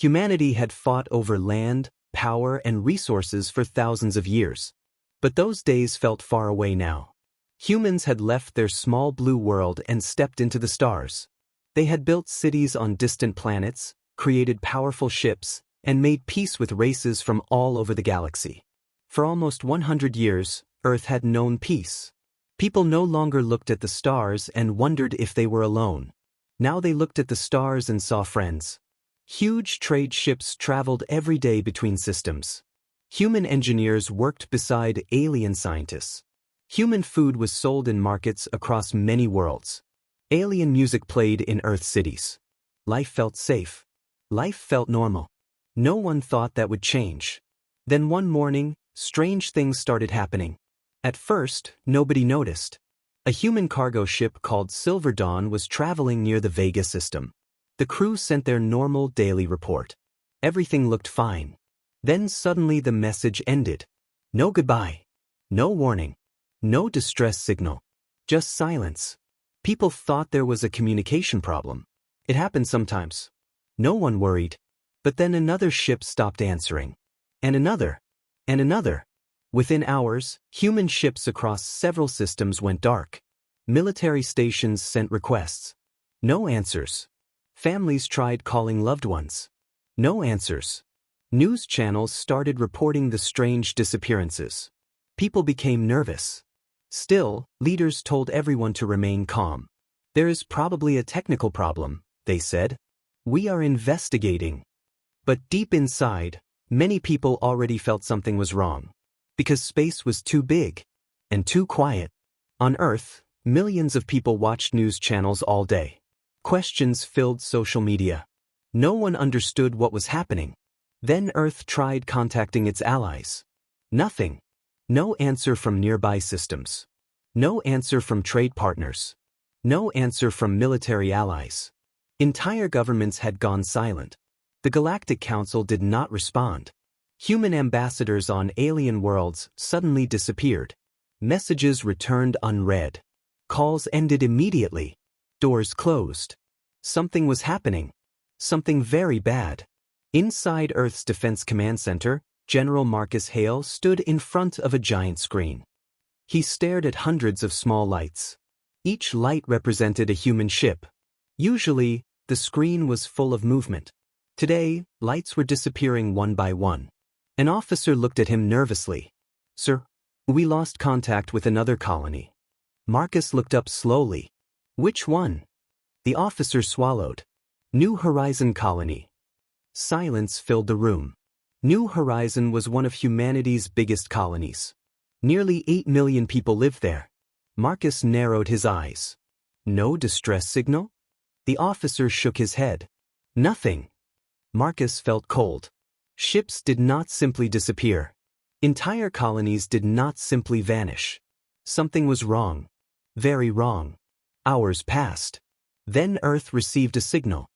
Humanity had fought over land, power, and resources for thousands of years. But those days felt far away now. Humans had left their small blue world and stepped into the stars. They had built cities on distant planets, created powerful ships, and made peace with races from all over the galaxy. For almost 100 years, Earth had known peace. People no longer looked at the stars and wondered if they were alone. Now they looked at the stars and saw friends. Huge trade ships traveled every day between systems. Human engineers worked beside alien scientists. Human food was sold in markets across many worlds. Alien music played in Earth cities. Life felt safe. Life felt normal. No one thought that would change. Then one morning, strange things started happening. At first, nobody noticed. A human cargo ship called Silver Dawn was traveling near the Vega system. The crew sent their normal daily report. Everything looked fine. Then suddenly the message ended. No goodbye. No warning. No distress signal. Just silence. People thought there was a communication problem. It happened sometimes. No one worried. But then another ship stopped answering. And another. And another. Within hours, human ships across several systems went dark. Military stations sent requests. No answers. Families tried calling loved ones. No answers. News channels started reporting the strange disappearances. People became nervous. Still, leaders told everyone to remain calm. There is probably a technical problem, they said. We are investigating. But deep inside, many people already felt something was wrong. Because space was too big and too quiet. On Earth, millions of people watched news channels all day. Questions filled social media. No one understood what was happening. Then Earth tried contacting its allies. Nothing. No answer from nearby systems. No answer from trade partners. No answer from military allies. Entire governments had gone silent. The Galactic Council did not respond. Human ambassadors on alien worlds suddenly disappeared. Messages returned unread. Calls ended immediately. Doors closed. Something was happening. Something very bad. Inside Earth's Defense Command Center, General Marcus Hale stood in front of a giant screen. He stared at hundreds of small lights. Each light represented a human ship. Usually, the screen was full of movement. Today, lights were disappearing one by one. An officer looked at him nervously. Sir, we lost contact with another colony. Marcus looked up slowly. Which one? The officer swallowed. New Horizon Colony. Silence filled the room. New Horizon was one of humanity's biggest colonies. Nearly 8 million people lived there. Marcus narrowed his eyes. No distress signal? The officer shook his head. Nothing. Marcus felt cold. Ships did not simply disappear. Entire colonies did not simply vanish. Something was wrong. Very wrong. Hours passed. Then Earth received a signal.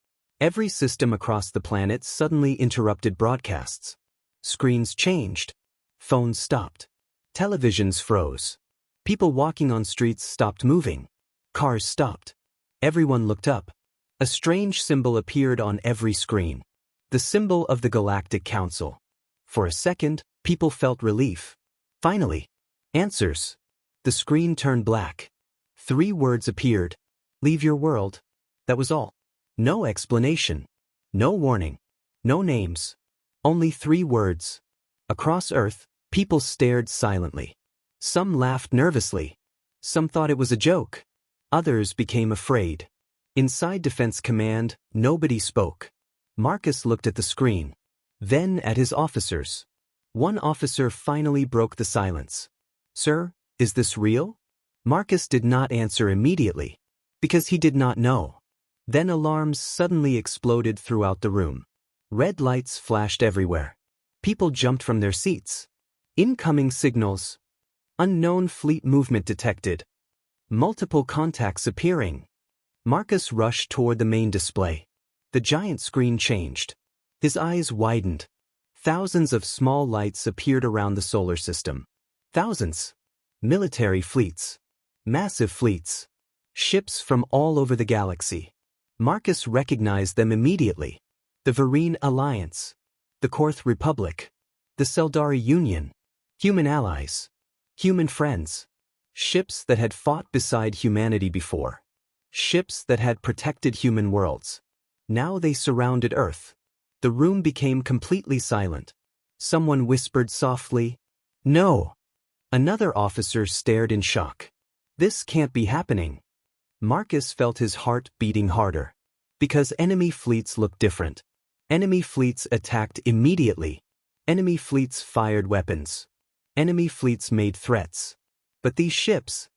Every system across the planet suddenly interrupted broadcasts. Screens changed. Phones stopped. Televisions froze. People walking on streets stopped moving. Cars stopped. Everyone looked up. A strange symbol appeared on every screen. The symbol of the Galactic Council. For a second, people felt relief. Finally, answers. The screen turned black. 3 words appeared. Leave your world. That was all. No explanation. No warning. No names. Only 3 words. Across Earth, people stared silently. Some laughed nervously. Some thought it was a joke. Others became afraid. Inside Defense Command, nobody spoke. Marcus looked at the screen. Then at his officers. One officer finally broke the silence. Sir, is this real? Marcus did not answer immediately. Because he did not know. Then alarms suddenly exploded throughout the room. Red lights flashed everywhere. People jumped from their seats. Incoming signals. Unknown fleet movement detected. Multiple contacts appearing. Marcus rushed toward the main display. The giant screen changed. His eyes widened. Thousands of small lights appeared around the solar system. Thousands. Military fleets. Massive fleets. Ships from all over the galaxy. Marcus recognized them immediately. The Vereen Alliance. The Korth Republic. The Seldari Union. Human allies. Human friends. Ships that had fought beside humanity before. Ships that had protected human worlds. Now they surrounded Earth. The room became completely silent. Someone whispered softly, "No." Another officer stared in shock. This can't be happening. Marcus felt his heart beating harder. Because enemy fleets looked different. Enemy fleets attacked immediately. Enemy fleets fired weapons. Enemy fleets made threats. But these ships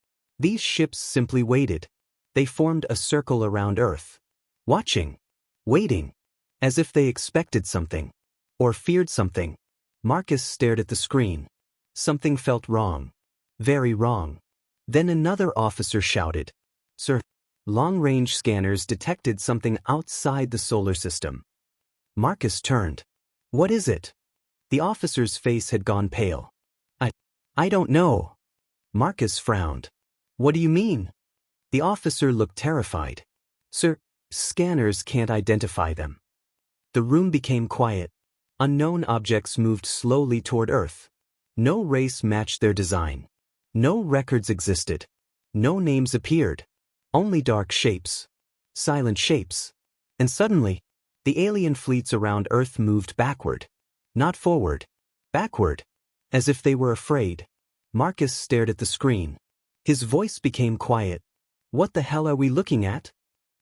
simply waited. They formed a circle around Earth. Watching. Waiting. As if they expected something. Or feared something. Marcus stared at the screen. Something felt wrong. Very wrong. Then another officer shouted, "Sir, long-range scanners detected something outside the solar system." Marcus turned. "What is it?" The officer's face had gone pale. I don't know." Marcus frowned. "What do you mean?" The officer looked terrified. "Sir, scanners can't identify them." The room became quiet. Unknown objects moved slowly toward Earth. No race matched their design. No records existed. No names appeared. Only dark shapes. Silent shapes. And suddenly, the alien fleets around Earth moved backward. Not forward. Backward. As if they were afraid. Marcus stared at the screen. His voice became quiet. "What the hell are we looking at?"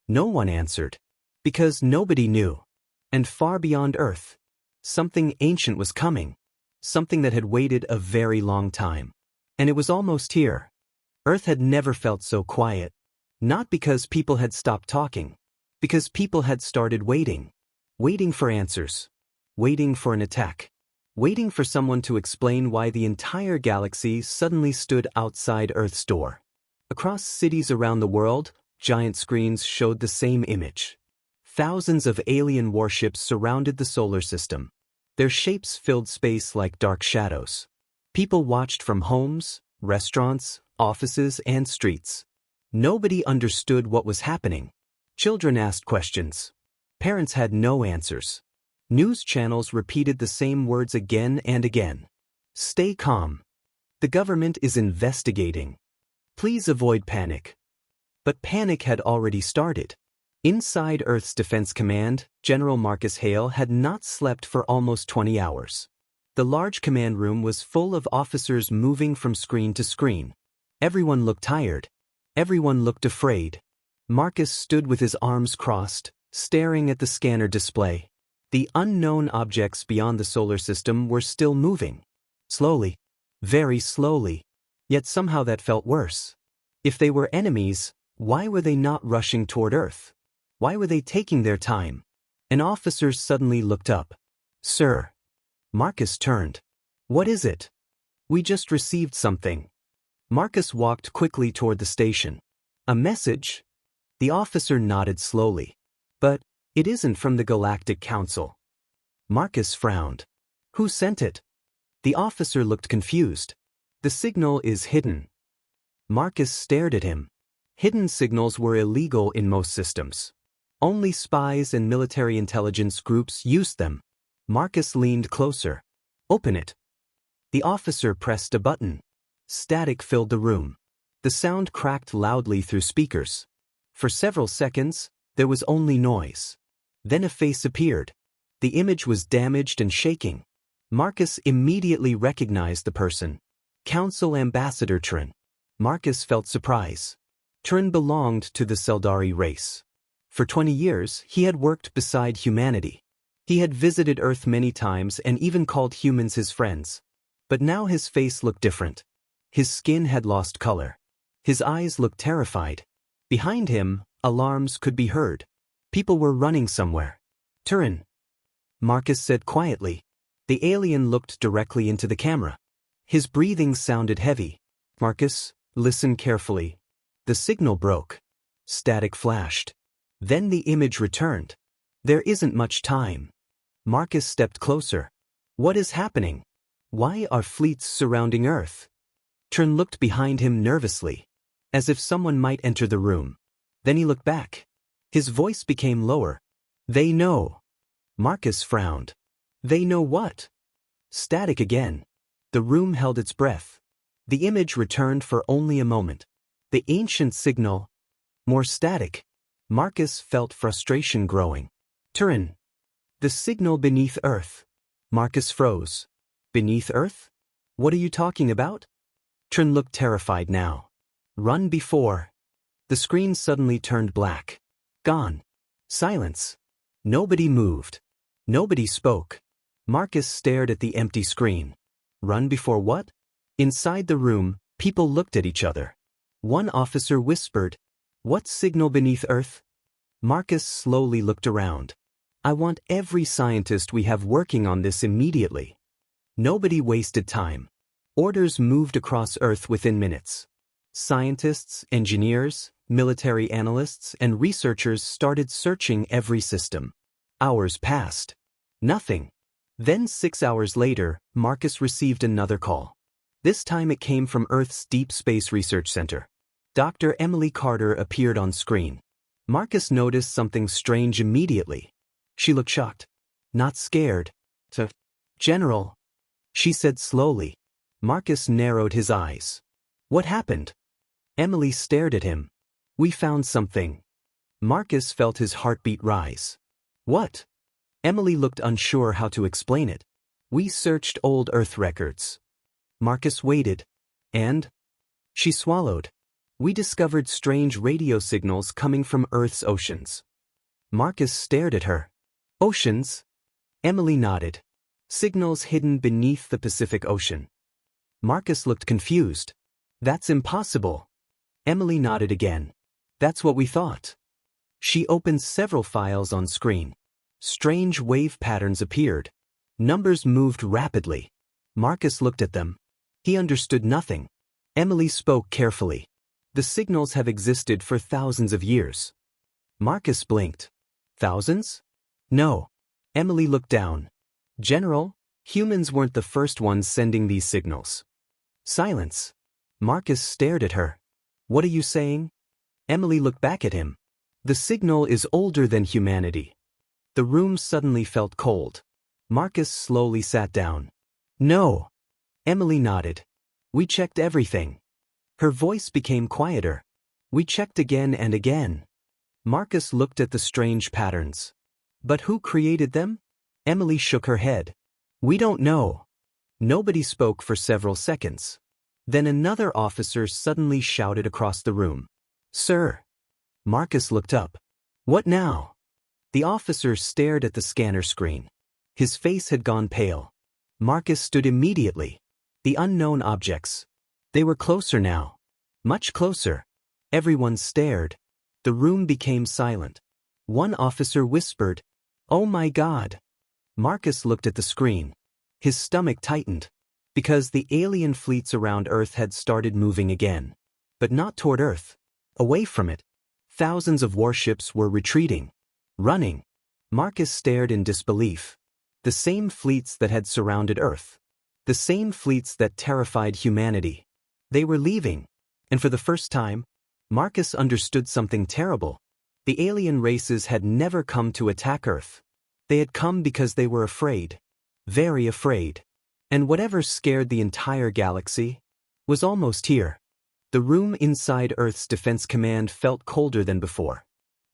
No one answered. Because nobody knew. And far beyond Earth, something ancient was coming. Something that had waited a very long time. And it was almost here. Earth had never felt so quiet. Not because people had stopped talking. Because people had started waiting. Waiting for answers. Waiting for an attack. Waiting for someone to explain why the entire galaxy suddenly stood outside Earth's door. Across cities around the world, giant screens showed the same image. Thousands of alien warships surrounded the solar system. Their shapes filled space like dark shadows. People watched from homes, restaurants, offices, and streets. Nobody understood what was happening. Children asked questions. Parents had no answers. News channels repeated the same words again and again. "Stay calm. The government is investigating. Please avoid panic." But panic had already started. Inside Earth's Defense Command, General Marcus Hale had not slept for almost 20 hours. The large command room was full of officers moving from screen to screen. Everyone looked tired. Everyone looked afraid. Marcus stood with his arms crossed, staring at the scanner display. The unknown objects beyond the solar system were still moving. Slowly. Very slowly. Yet somehow that felt worse. If they were enemies, why were they not rushing toward Earth? Why were they taking their time? An officer suddenly looked up. "Sir." Marcus turned. "What is it?" "We just received something." Marcus walked quickly toward the station. "A message?" The officer nodded slowly. "But it isn't from the Galactic Council." Marcus frowned. "Who sent it?" The officer looked confused. "The signal is hidden." Marcus stared at him. Hidden signals were illegal in most systems. Only spies and military intelligence groups used them. Marcus leaned closer. "Open it." The officer pressed a button. Static filled the room. The sound cracked loudly through speakers. For several seconds, there was only noise. Then a face appeared. The image was damaged and shaking. Marcus immediately recognized the person. Council Ambassador Trin. Marcus felt surprise. Trin belonged to the Seldari race. For 20 years, he had worked beside humanity. He had visited Earth many times and even called humans his friends. But now his face looked different. His skin had lost color. His eyes looked terrified. Behind him, alarms could be heard. People were running somewhere. "Turin," Marcus said quietly. The alien looked directly into the camera. His breathing sounded heavy. "Marcus, listen carefully." The signal broke. Static flashed. Then the image returned. "There isn't much time." Marcus stepped closer. "What is happening? Why are fleets surrounding Earth?" Trin looked behind him nervously, as if someone might enter the room. Then he looked back. His voice became lower. "They know. Marcus frowned. They know what? Static again. The room held its breath. The image returned for only a moment. The ancient signal. More static. Marcus felt frustration growing. Turin. The signal beneath Earth. Marcus froze. Beneath Earth? What are you talking about? Turin looked terrified now. Run before. The screen suddenly turned black. Gone. Silence. Nobody moved. Nobody spoke. Marcus stared at the empty screen. Run before what? Inside the room, people looked at each other. One officer whispered, "What signal beneath Earth?" Marcus slowly looked around. "I want every scientist we have working on this immediately." Nobody wasted time. Orders moved across Earth within minutes. Scientists, engineers, military analysts, and researchers started searching every system. Hours passed. Nothing. Then 6 hours later, Marcus received another call. This time it came from Earth's Deep Space Research Center. Dr. Emily Carter appeared on screen. Marcus noticed something strange immediately. She looked shocked. Not scared. General, she said slowly. Marcus narrowed his eyes. What happened? Emily stared at him. We found something. Marcus felt his heartbeat rise. What? Emily looked unsure how to explain it. We searched old Earth records. Marcus waited. And? She swallowed. We discovered strange radio signals coming from Earth's oceans. Marcus stared at her. Oceans? Emily nodded. Signals hidden beneath the Pacific Ocean. Marcus looked confused. That's impossible. Emily nodded again. That's what we thought. She opened several files on screen. Strange wave patterns appeared. Numbers moved rapidly. Marcus looked at them. He understood nothing. Emily spoke carefully. The signals have existed for thousands of years. Marcus blinked. Thousands? No. Emily looked down. General, humans weren't the first ones sending these signals. Silence. Marcus stared at her. What are you saying? Emily looked back at him. The signal is older than humanity. The room suddenly felt cold. Marcus slowly sat down. No. Emily nodded. We checked everything. Her voice became quieter. We checked again and again. Marcus looked at the strange patterns. But who created them? Emily shook her head. We don't know. Nobody spoke for several seconds. Then another officer suddenly shouted across the room. Sir. Marcus looked up. What now? The officer stared at the scanner screen. His face had gone pale. Marcus stood immediately. The unknown objects. They were closer now. Much closer. Everyone stared. The room became silent. One officer whispered, "Oh my God." Marcus looked at the screen. His stomach tightened. Because the alien fleets around Earth had started moving again. But not toward Earth. Away from it. Thousands of warships were retreating. Running. Marcus stared in disbelief. The same fleets that had surrounded Earth. The same fleets that terrified humanity. They were leaving. And for the first time, Marcus understood something terrible. The alien races had never come to attack Earth. They had come because they were afraid. Very afraid. And whatever scared the entire galaxy was almost here. The room inside Earth's Defense Command felt colder than before.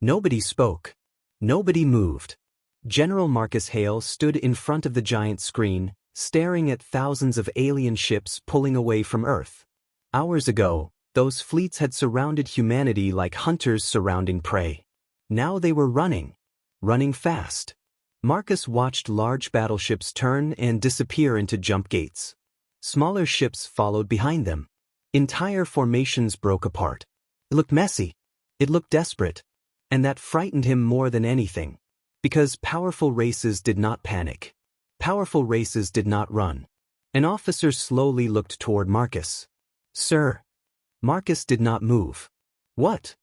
Nobody spoke. Nobody moved. General Marcus Hale stood in front of the giant screen, staring at thousands of alien ships pulling away from Earth. Hours ago, those fleets had surrounded humanity like hunters surrounding prey. Now they were running. Running fast. Marcus watched large battleships turn and disappear into jump gates. Smaller ships followed behind them. Entire formations broke apart. It looked messy. It looked desperate. And that frightened him more than anything. Because powerful races did not panic. Powerful races did not run. An officer slowly looked toward Marcus. Sir. Marcus did not move. What?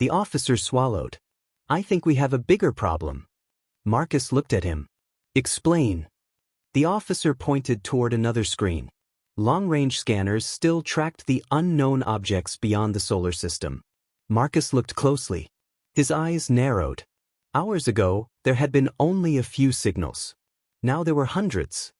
The officer swallowed. I think we have a bigger problem. Marcus looked at him. Explain. The officer pointed toward another screen. Long-range scanners still tracked the unknown objects beyond the solar system. Marcus looked closely. His eyes narrowed. Hours ago, there had been only a few signals. Now there were hundreds.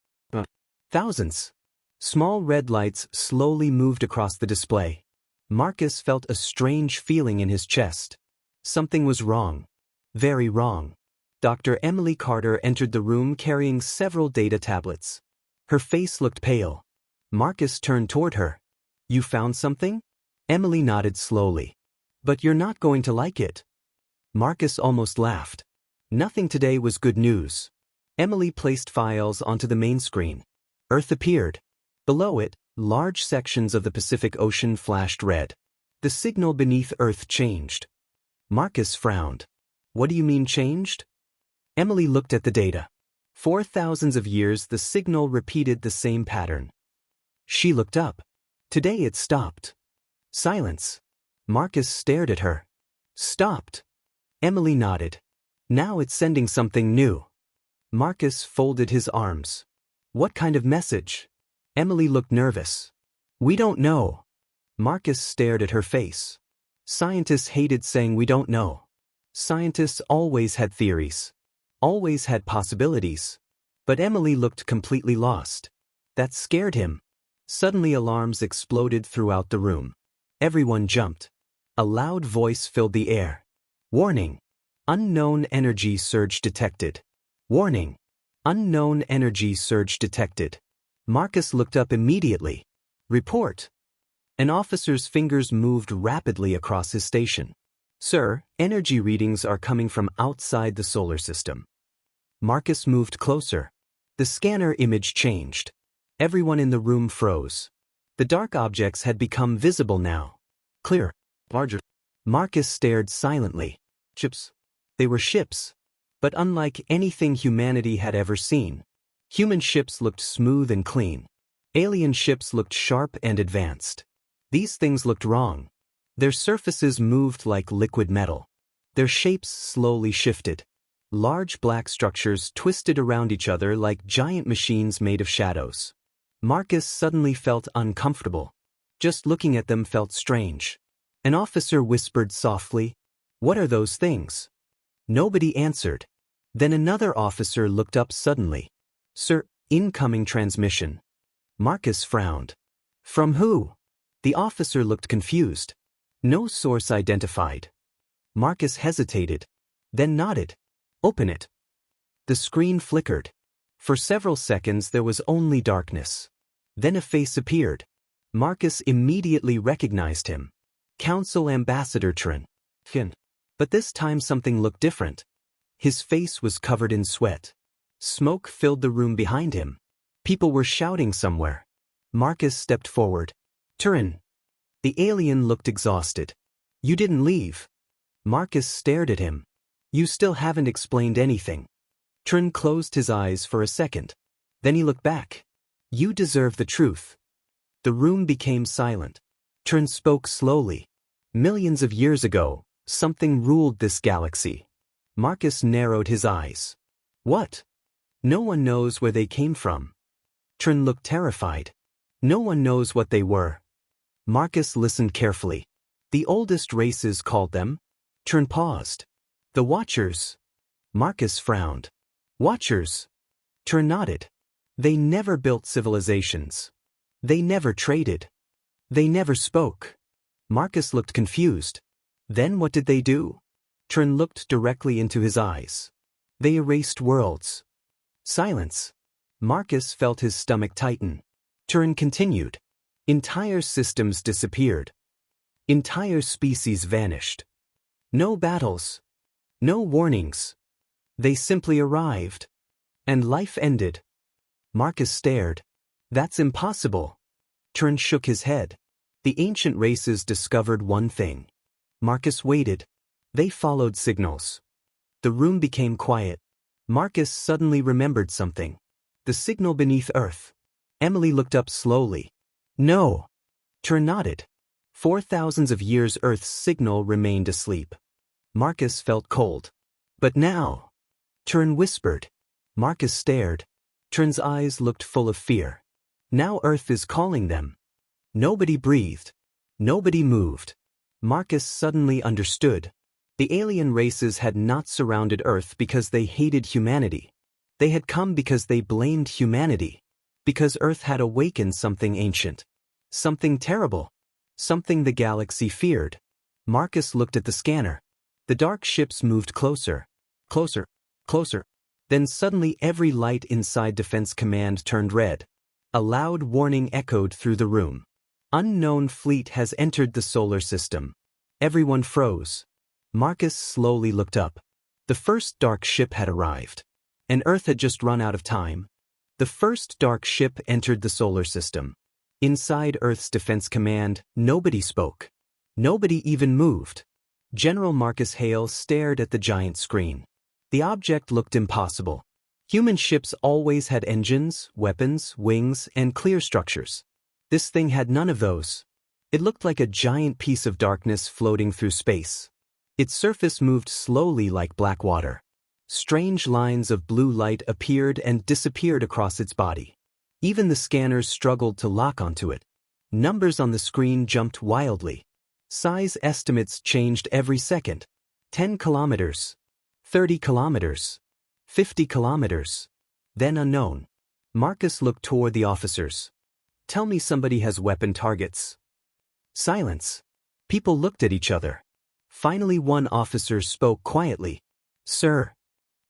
Thousands. Small red lights slowly moved across the display. Marcus felt a strange feeling in his chest. Something was wrong. Very wrong. Dr. Emily Carter entered the room carrying several data tablets. Her face looked pale. Marcus turned toward her. "You found something?" Emily nodded slowly. "But you're not going to like it." Marcus almost laughed. Nothing today was good news. Emily placed files onto the main screen. Earth appeared. Below it, large sections of the Pacific Ocean flashed red. The signal beneath Earth changed. Marcus frowned. "What do you mean changed?" Emily looked at the data. For thousands of years, the signal repeated the same pattern. She looked up. Today it stopped. Silence. Marcus stared at her. "Stopped." Emily nodded. "Now it's sending something new." Marcus folded his arms. "What kind of message?" Emily looked nervous. "We don't know." Marcus stared at her face. Scientists hated saying we don't know. Scientists always had theories. Always had possibilities. But Emily looked completely lost. That scared him. Suddenly alarms exploded throughout the room. Everyone jumped. A loud voice filled the air. "Warning! Unknown energy surge detected. Warning! Unknown energy surge detected." Marcus looked up immediately. "Report." An officer's fingers moved rapidly across his station. "Sir, energy readings are coming from outside the solar system." Marcus moved closer. The scanner image changed. Everyone in the room froze. The dark objects had become visible now. Clear. Larger. Marcus stared silently. Ships. They were ships. But unlike anything humanity had ever seen. Human ships looked smooth and clean. Alien ships looked sharp and advanced. These things looked wrong. Their surfaces moved like liquid metal. Their shapes slowly shifted. Large black structures twisted around each other like giant machines made of shadows. Marcus suddenly felt uncomfortable. Just looking at them felt strange. An officer whispered softly, "What are those things?" Nobody answered. Then another officer looked up suddenly. "Sir, incoming transmission." Marcus frowned. "From who?" The officer looked confused. "No source identified." Marcus hesitated, then nodded. "Open it." The screen flickered. For several seconds there was only darkness. Then a face appeared. Marcus immediately recognized him. Council Ambassador Trin. But this time something looked different. His face was covered in sweat. Smoke filled the room behind him. People were shouting somewhere. Marcus stepped forward. "Turin." The alien looked exhausted. "You didn't leave." Marcus stared at him. "You still haven't explained anything." Turin closed his eyes for a second. Then he looked back. "You deserve the truth." The room became silent. Turin spoke slowly. "Millions of years ago, something ruled this galaxy." Marcus narrowed his eyes. "What?" "No one knows where they came from." Turin looked terrified. "No one knows what they were." Marcus listened carefully. "The oldest races called them." Turin paused. "The Watchers." Marcus frowned. "Watchers?" Turin nodded. "They never built civilizations. They never traded. They never spoke." Marcus looked confused. "Then what did they do?" Turin looked directly into his eyes. "They erased worlds." Silence. Marcus felt his stomach tighten. Turin continued. "Entire systems disappeared. Entire species vanished. No battles. No warnings. They simply arrived. And life ended." Marcus stared. "That's impossible." Turin shook his head. "The ancient races discovered one thing." Marcus waited. They followed signals. The room became quiet. Marcus suddenly remembered something. The signal beneath Earth. Emily looked up slowly. "No." Turin nodded. For thousands of years Earth's signal remained asleep. Marcus felt cold. "But now." Turin whispered. Marcus stared. Turin's eyes looked full of fear. "Now Earth is calling them." Nobody breathed. Nobody moved. Marcus suddenly understood. The alien races had not surrounded Earth because they hated humanity. They had come because they blamed humanity. Because Earth had awakened something ancient. Something terrible. Something the galaxy feared. Marcus looked at the scanner. The dark ships moved closer. Closer. Closer. Then suddenly every light inside Defense Command turned red. A loud warning echoed through the room. Unknown fleet has entered the solar system. Everyone froze. Marcus slowly looked up. The first dark ship had arrived. And Earth had just run out of time. The first dark ship entered the solar system. Inside Earth's Defense Command, nobody spoke. Nobody even moved. General Marcus Hale stared at the giant screen. The object looked impossible. Human ships always had engines, weapons, wings, and clear structures. This thing had none of those. It looked like a giant piece of darkness floating through space. Its surface moved slowly like black water. Strange lines of blue light appeared and disappeared across its body. Even the scanners struggled to lock onto it. Numbers on the screen jumped wildly. Size estimates changed every second. 10 kilometers. 30 kilometers. 50 kilometers. Then unknown. Marcus looked toward the officers. Tell me somebody has weapon targets. Silence. People looked at each other. Finally one officer spoke quietly. Sir.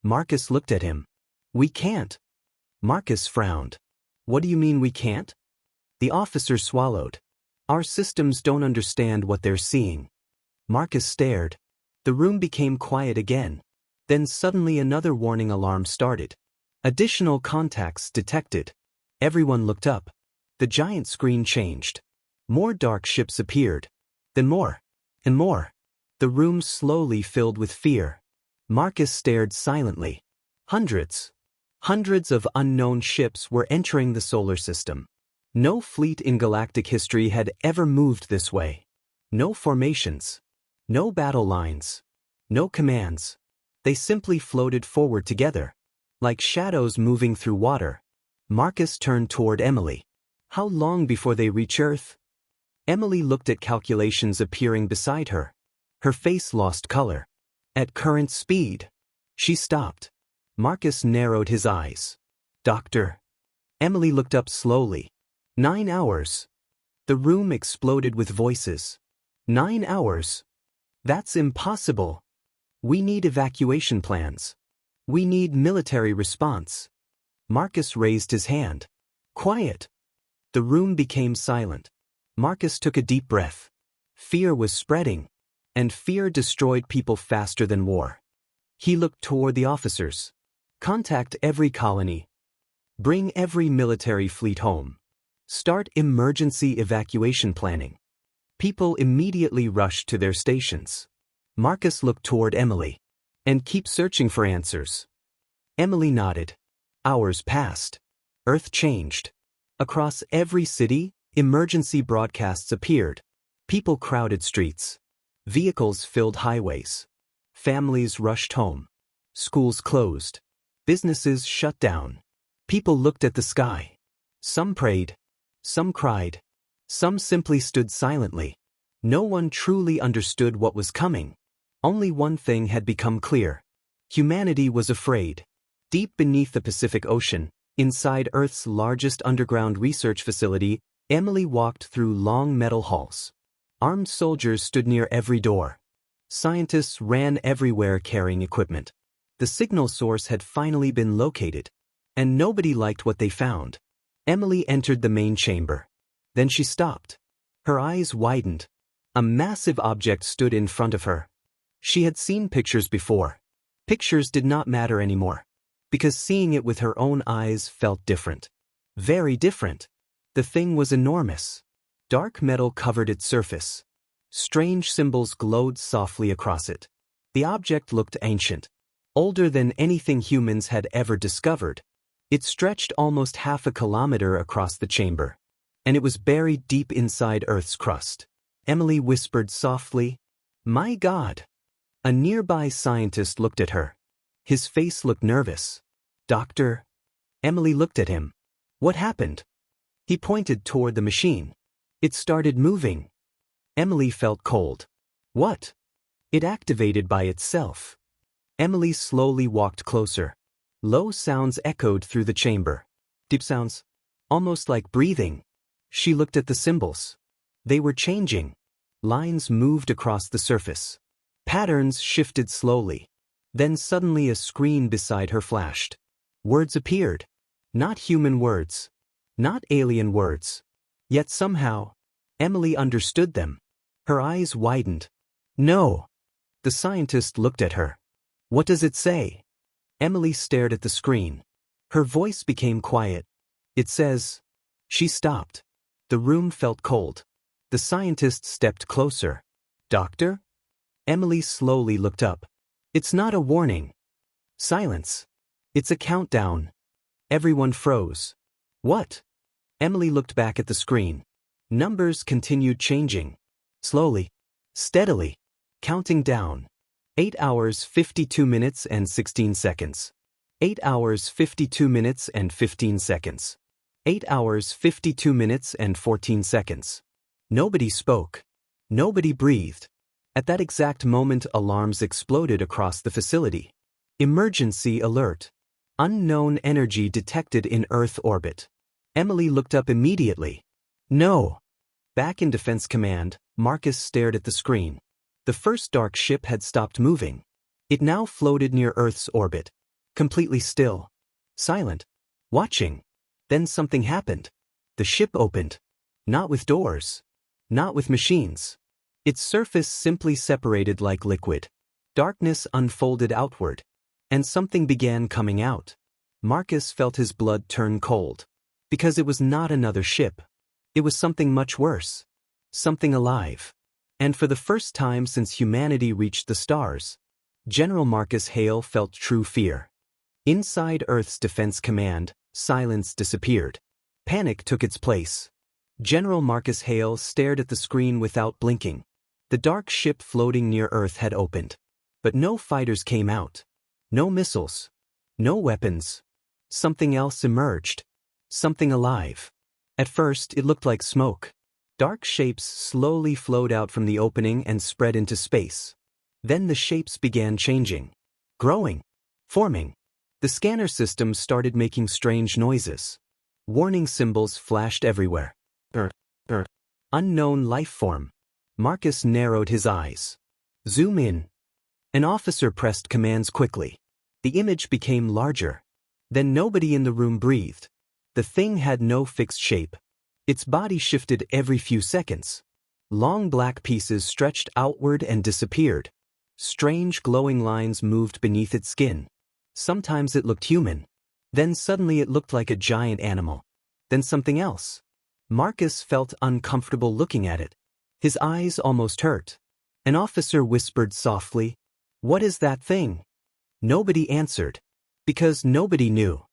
Marcus looked at him. We can't. Marcus frowned. What do you mean we can't? The officer swallowed. Our systems don't understand what they're seeing. Marcus stared. The room became quiet again. Then suddenly another warning alarm started. Additional contacts detected. Everyone looked up. The giant screen changed. More dark ships appeared. Then more. And more. The room slowly filled with fear. Marcus stared silently. Hundreds. Hundreds of unknown ships were entering the solar system. No fleet in galactic history had ever moved this way. No formations. No battle lines. No commands. They simply floated forward together. Like shadows moving through water. Marcus turned toward Emily. How long before they reach Earth? Emily looked at calculations appearing beside her. Her face lost color. At current speed. She stopped. Marcus narrowed his eyes. Doctor. Emily looked up slowly. 9 hours. The room exploded with voices. 9 hours. That's impossible. We need evacuation plans. We need military response. Marcus raised his hand. Quiet. The room became silent. Marcus took a deep breath. Fear was spreading. And fear destroyed people faster than war. He looked toward the officers. Contact every colony. Bring every military fleet home. Start emergency evacuation planning. People immediately rushed to their stations. Marcus looked toward Emily. And keep searching for answers. Emily nodded. Hours passed. Earth changed. Across every city, emergency broadcasts appeared. People crowded streets. Vehicles filled highways. Families rushed home. Schools closed. Businesses shut down. People looked at the sky. Some prayed. Some cried. Some simply stood silently. No one truly understood what was coming. Only one thing had become clear. Humanity was afraid. Deep beneath the Pacific Ocean, inside Earth's largest underground research facility, Emily walked through long metal halls. Armed soldiers stood near every door. Scientists ran everywhere carrying equipment. The signal source had finally been located. And nobody liked what they found. Emily entered the main chamber. Then she stopped. Her eyes widened. A massive object stood in front of her. She had seen pictures before. Pictures did not matter anymore. Because seeing it with her own eyes felt different. Very different. The thing was enormous. Dark metal covered its surface. Strange symbols glowed softly across it. The object looked ancient. Older than anything humans had ever discovered. It stretched almost half a kilometer across the chamber. And it was buried deep inside Earth's crust. Emily whispered softly, "My God." A nearby scientist looked at her. His face looked nervous. "Doctor?" Emily looked at him. "What happened?" He pointed toward the machine. It started moving. Emily felt cold. "What?" It activated by itself. Emily slowly walked closer. Low sounds echoed through the chamber. Deep sounds, almost like breathing. She looked at the symbols. They were changing. Lines moved across the surface. Patterns shifted slowly. Then suddenly a screen beside her flashed. Words appeared. Not human words. Not alien words. Yet somehow, Emily understood them. Her eyes widened. No. The scientist looked at her. What does it say? Emily stared at the screen. Her voice became quiet. It says. She stopped. The room felt cold. The scientist stepped closer. Doctor? Emily slowly looked up. It's not a warning. Silence. It's a countdown. Everyone froze. What? Emily looked back at the screen. Numbers continued changing. Slowly. Steadily. Counting down. 8 hours 52 minutes and 16 seconds. 8 hours 52 minutes and 15 seconds. 8 hours 52 minutes and 14 seconds. Nobody spoke. Nobody breathed. At that exact moment, alarms exploded across the facility. Emergency alert. Unknown energy detected in Earth orbit. Emily looked up immediately. No. Back in Defense Command, Marcus stared at the screen. The first dark ship had stopped moving. It now floated near Earth's orbit. Completely still. Silent. Watching. Then something happened. The ship opened. Not with doors. Not with machines. Its surface simply separated like liquid. Darkness unfolded outward. And something began coming out. Marcus felt his blood turn cold. Because it was not another ship. It was something much worse. Something alive. And for the first time since humanity reached the stars, General Marcus Hale felt true fear. Inside Earth's Defense Command, silence disappeared. Panic took its place. General Marcus Hale stared at the screen without blinking. The dark ship floating near Earth had opened. But no fighters came out. No missiles. No weapons. Something else emerged. Something alive. At first, it looked like smoke. Dark shapes slowly flowed out from the opening and spread into space. Then the shapes began changing. Growing. Forming. The scanner system started making strange noises. Warning symbols flashed everywhere. Unknown life form. Marcus narrowed his eyes. Zoom in. An officer pressed commands quickly. The image became larger. Then nobody in the room breathed. The thing had no fixed shape. Its body shifted every few seconds. Long black pieces stretched outward and disappeared. Strange glowing lines moved beneath its skin. Sometimes it looked human. Then suddenly it looked like a giant animal. Then something else. Marcus felt uncomfortable looking at it. His eyes almost hurt. An officer whispered softly, "What is that thing?" Nobody answered. Because nobody knew.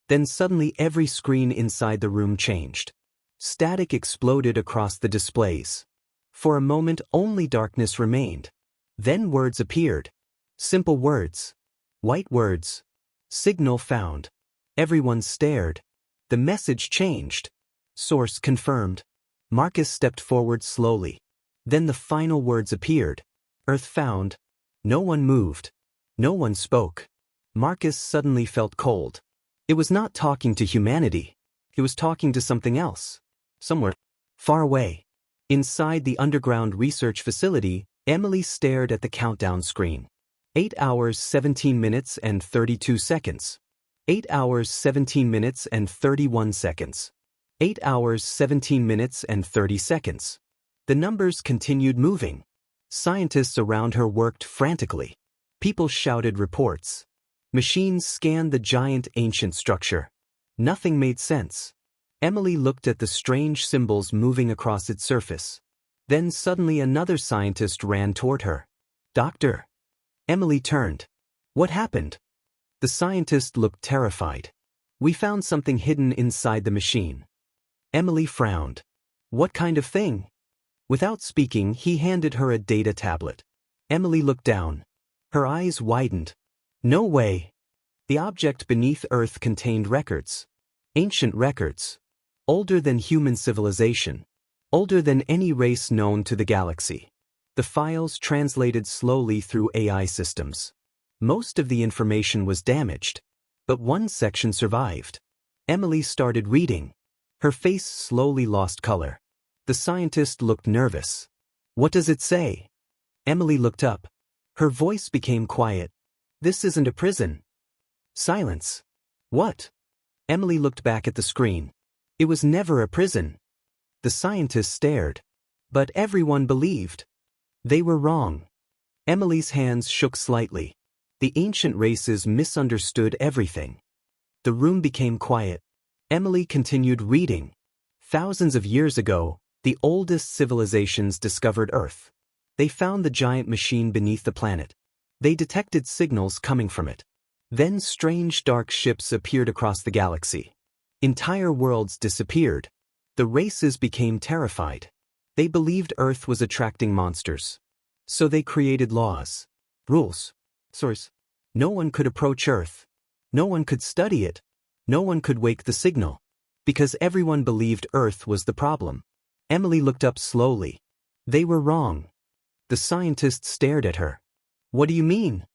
Then suddenly every screen inside the room changed. Static exploded across the displays. For a moment only darkness remained. Then words appeared. Simple words. White words. Signal found. Everyone stared. The message changed. Source confirmed. Marcus stepped forward slowly. Then the final words appeared. Earth found. No one moved. No one spoke. Marcus suddenly felt cold. It was not talking to humanity. It was talking to something else. Somewhere far away. Inside the underground research facility, Emily stared at the countdown screen. 8 hours 17 minutes and 32 seconds. 8 hours 17 minutes and 31 seconds. 8 hours 17 minutes and 30 seconds. The numbers continued moving. Scientists around her worked frantically. People shouted reports. Machines scanned the giant ancient structure. Nothing made sense. Emily looked at the strange symbols moving across its surface. Then suddenly another scientist ran toward her. "Doctor." Emily turned. "What happened?" The scientist looked terrified. "We found something hidden inside the machine." Emily frowned. "What kind of thing?" Without speaking, he handed her a data tablet. Emily looked down. Her eyes widened. No way. The object beneath Earth contained records. Ancient records. Older than human civilization. Older than any race known to the galaxy. The files translated slowly through AI systems. Most of the information was damaged, but one section survived. Emily started reading. Her face slowly lost color. The scientist looked nervous. "What does it say?" Emily looked up. Her voice became quiet. "This isn't a prison." Silence. "What?" Emily looked back at the screen. "It was never a prison." The scientist stared. But everyone believed. They were wrong. Emily's hands shook slightly. The ancient races misunderstood everything. The room became quiet. Emily continued reading. Thousands of years ago, the oldest civilizations discovered Earth. They found the giant machine beneath the planet. They detected signals coming from it. Then strange dark ships appeared across the galaxy. Entire worlds disappeared. The races became terrified. They believed Earth was attracting monsters. So they created laws. Rules. Source. No one could approach Earth. No one could study it. No one could wake the signal. Because everyone believed Earth was the problem. Emily looked up slowly. They were wrong. The scientist stared at her. "What do you mean?"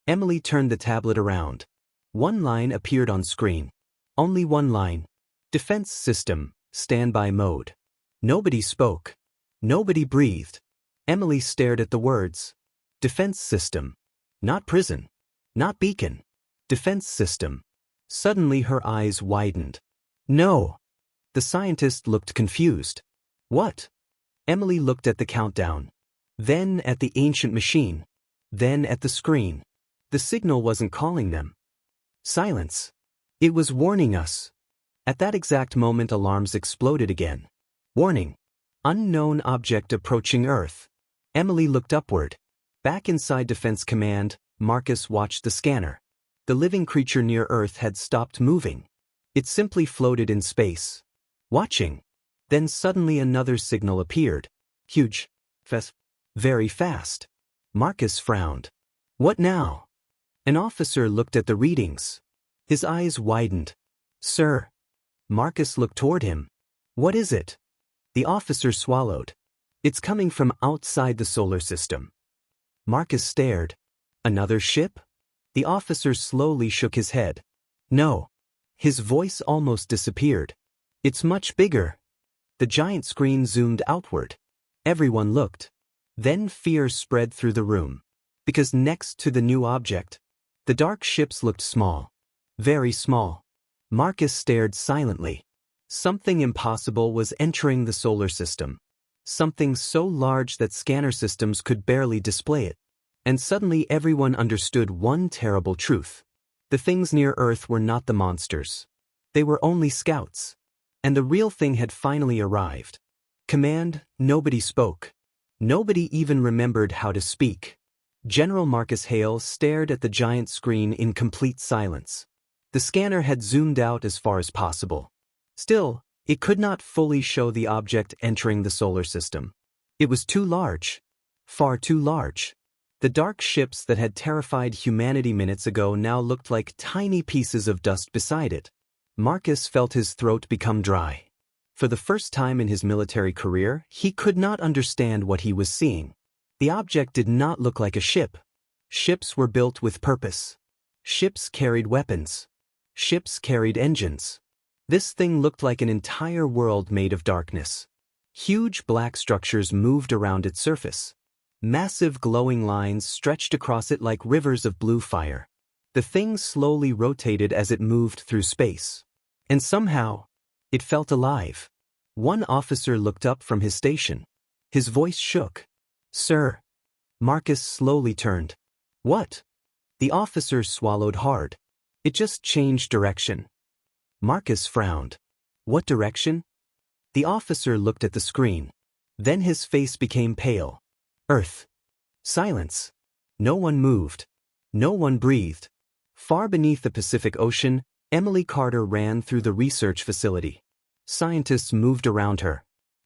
Emily turned the tablet around. One line appeared on screen. Only one line. Defense system, standby mode. Nobody spoke. Nobody breathed. Emily stared at the words. Defense system. Not prison. Not beacon. Defense system. Suddenly her eyes widened. "No." The scientist looked confused. "What?" Emily looked at the countdown. Then at the ancient machine. Then at the screen. The signal wasn't calling them. Silence. It was warning us. At that exact moment, alarms exploded again. Warning. Unknown object approaching Earth. Emily looked upward. Back inside Defense Command, Marcus watched the scanner. The living creature near Earth had stopped moving. It simply floated in space. Watching. Then suddenly another signal appeared. Huge. Very fast. Marcus frowned. "What now?" An officer looked at the readings. His eyes widened. "Sir." Marcus looked toward him. "What is it?" The officer swallowed. "It's coming from outside the solar system." Marcus stared. "Another ship?" The officer slowly shook his head. "No." His voice almost disappeared. "It's much bigger." The giant screen zoomed outward. Everyone looked. Then fear spread through the room. Because next to the new object, the dark ships looked small. Very small. Marcus stared silently. Something impossible was entering the solar system. Something so large that scanner systems could barely display it. And suddenly everyone understood one terrible truth. The things near Earth were not the monsters. They were only scouts. And the real thing had finally arrived. Command, nobody spoke. Nobody even remembered how to speak. General Marcus Hale stared at the giant screen in complete silence. The scanner had zoomed out as far as possible. Still, it could not fully show the object entering the solar system. It was too large. Far too large. The dark ships that had terrified humanity minutes ago now looked like tiny pieces of dust beside it. Marcus felt his throat become dry. For the first time in his military career, he could not understand what he was seeing. The object did not look like a ship. Ships were built with purpose. Ships carried weapons. Ships carried engines. This thing looked like an entire world made of darkness. Huge black structures moved around its surface. Massive glowing lines stretched across it like rivers of blue fire. The thing slowly rotated as it moved through space. And somehow, it felt alive. One officer looked up from his station. His voice shook. "Sir." Marcus slowly turned. "What?" The officer swallowed hard. "It just changed direction." Marcus frowned. "What direction?" The officer looked at the screen. Then his face became pale. Earth. Silence. No one moved. No one breathed. Far beneath the Pacific Ocean, Emily Carter ran through the research facility. Scientists moved around her.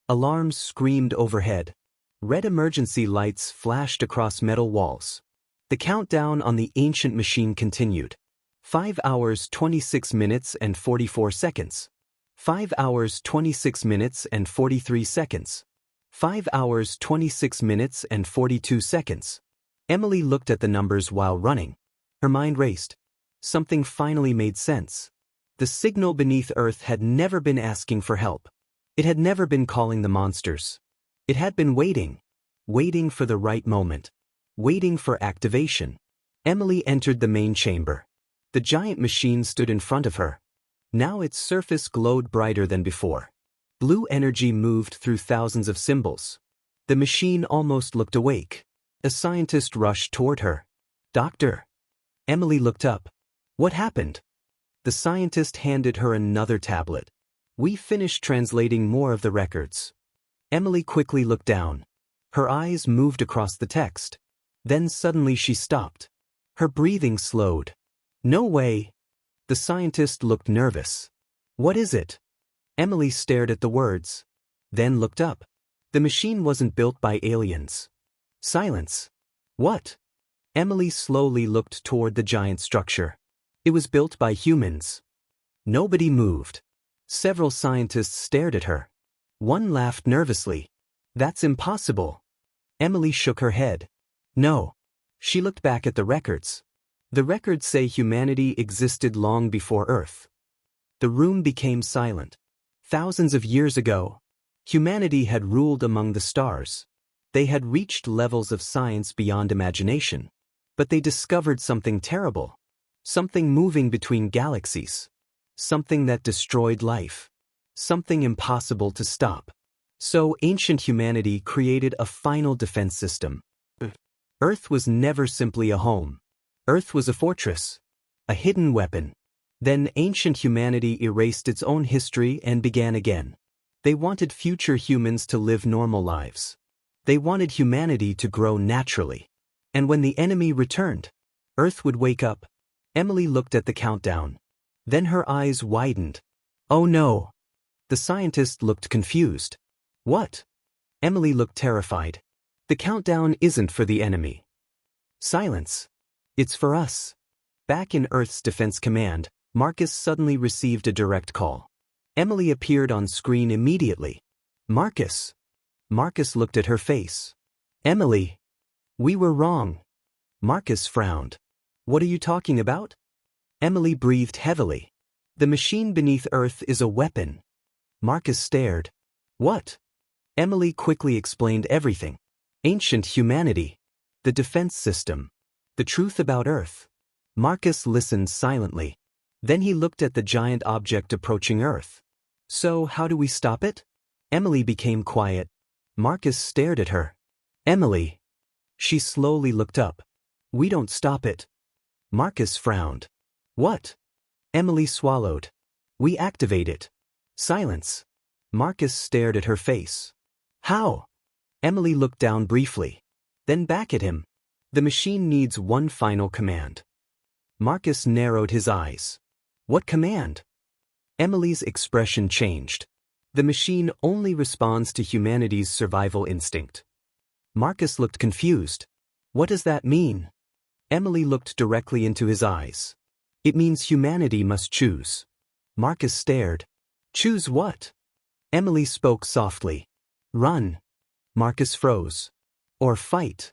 Alarms screamed overhead. Red emergency lights flashed across metal walls. The countdown on the ancient machine continued. 5 hours 26 minutes and 44 seconds. 5 hours 26 minutes and 43 seconds. 5 hours 26 minutes and 42 seconds. Emily looked at the numbers while running. Her mind raced. Something finally made sense. The signal beneath Earth had never been asking for help. It had never been calling the monsters. It had been waiting. Waiting for the right moment. Waiting for activation. Emily entered the main chamber. The giant machine stood in front of her. Now its surface glowed brighter than before. Blue energy moved through thousands of symbols. The machine almost looked awake. A scientist rushed toward her. "Doctor." Emily looked up. "What happened?" The scientist handed her another tablet. "We finished translating more of the records." Emily quickly looked down. Her eyes moved across the text. Then suddenly she stopped. Her breathing slowed. "No way." The scientist looked nervous. "What is it?" Emily stared at the words. Then looked up. The machine wasn't built by aliens. Silence. "What?" Emily slowly looked toward the giant structure. It was built by humans. Nobody moved. Several scientists stared at her. One laughed nervously. "That's impossible." Emily shook her head. "No." She looked back at the records. The records say humanity existed long before Earth. The room became silent. Thousands of years ago, humanity had ruled among the stars. They had reached levels of science beyond imagination. But they discovered something terrible. Something moving between galaxies. Something that destroyed life. Something impossible to stop. So ancient humanity created a final defense system. Earth was never simply a home. Earth was a fortress. A hidden weapon. Then ancient humanity erased its own history and began again. They wanted future humans to live normal lives. They wanted humanity to grow naturally. And when the enemy returned, Earth would wake up. Emily looked at the countdown. Then her eyes widened. "Oh no." The scientist looked confused. "What?" Emily looked terrified. "The countdown isn't for the enemy." Silence. "It's for us." Back in Earth's defense command, Marcus suddenly received a direct call. Emily appeared on screen immediately. "Marcus." Marcus looked at her face. "Emily. We were wrong." Marcus frowned. "What are you talking about?" Emily breathed heavily. "The machine beneath Earth is a weapon." Marcus stared. "What?" Emily quickly explained everything. Ancient humanity. The defense system. The truth about Earth. Marcus listened silently. Then he looked at the giant object approaching Earth. "So how do we stop it?" Emily became quiet. Marcus stared at her. "Emily." She slowly looked up. "We don't stop it." Marcus frowned. "What?" Emily swallowed. "We activate it." Silence. Marcus stared at her face. "How?" Emily looked down briefly. Then back at him. "The machine needs one final command." Marcus narrowed his eyes. "What command?" Emily's expression changed. "The machine only responds to humanity's survival instinct." Marcus looked confused. "What does that mean?" Emily looked directly into his eyes. "It means humanity must choose." Marcus stared. "Choose what?" Emily spoke softly. "Run." Marcus froze. "Or fight."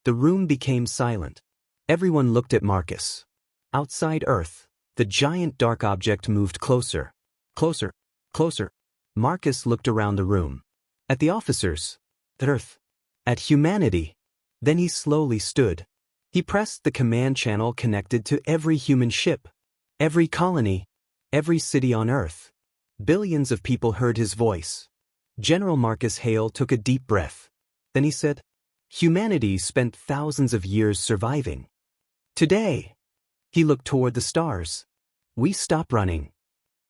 The room became silent. Everyone looked at Marcus. Outside Earth, the giant dark object moved closer. Closer. Closer. Marcus looked around the room. At the officers. At Earth. At humanity. Then he slowly stood. He pressed the command channel connected to every human ship. Every colony. Every city on Earth. Billions of people heard his voice. General Marcus Hale took a deep breath. Then he said, "Humanity spent thousands of years surviving. Today," he looked toward the stars, "we stop running."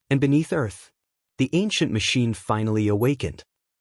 And beneath Earth, the ancient machine finally awakened.